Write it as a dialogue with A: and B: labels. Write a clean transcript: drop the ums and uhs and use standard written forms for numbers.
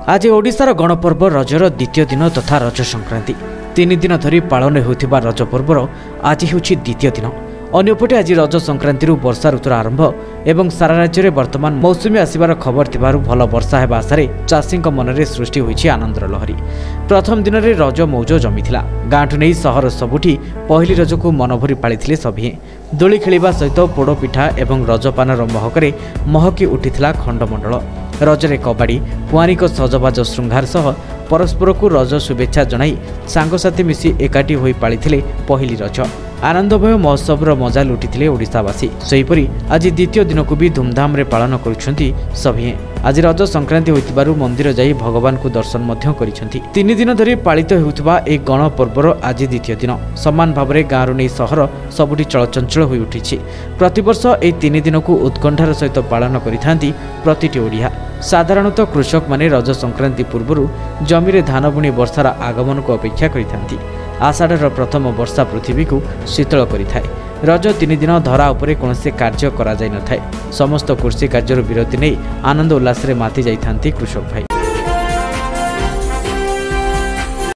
A: आज ओडिशार गणपर्व रजर द्वितीय दिन तथा रज संक्रांति 3 दिन धरी पालन होउथिबा रज पर्वर आज होउछि द्वितीय दिन। अन्यपटे आज रज संक्रांति वर्षा ऋतुर आरंभ एवं सारा राज्य में वर्तमान मौसुमी आसबार खबर थिबारु भल वर्षा हेबा आशारे चाषी मनरे सृष्टि होइछि आनंदर लहरी। प्रथम दिन में रज मौज जमीथिला। गाँठु नहीं सहर सबुठी पहली रज को मनभरी पाळिथिले सभिए। दोली खेलिबा सहित पोड़ पिठा एवं रजपानर महकरे महकी उठिथिला खंडमंडल। रजरे कबाड़ी कुआरीक सजबाज श्रृंगार सह परस्पर को रज शुभेच्छा जणाई सांगसाथी मिसी एकाठी होई पाळिथिले पहली रज। आनंदमय महोत्सव मजा लुटिथिले ओडिशावासी। सेहीपरि आज द्वितीय दिन को भी धूमधाम रे पालन करुछंती सभिए। आज रज संक्रांति होइतिबारु मंदिर जाई भगवान को दर्शन मध्य करिछंती। 3 दिन धरी पालित हेउथबा ए गण पर्वर आज द्वितीय दिन। समान भावरे गाँरु नै सहर सबुठी चलचंचल होई उठिछि। प्रतिवर्ष ए 3 दिन को उत्कंठार सहित पालन करिथांती प्रतिटी ओडिया। साधारणतः कृषक माने रज संक्रांति पूर्व जमी रे धान बुणी वर्षार आगमन को अपेक्षा करिथांती। आषाढ़र प्रथम वर्षा पृथ्वी को शीतल करिथाए। रज 3 दिन धरा उपरे कौनसी कार्य करा जाय न थाए। समस्त कृषि कार्यर विरति नहीं आनंद उल्लास रे माति जाइथांती कृषक भाई।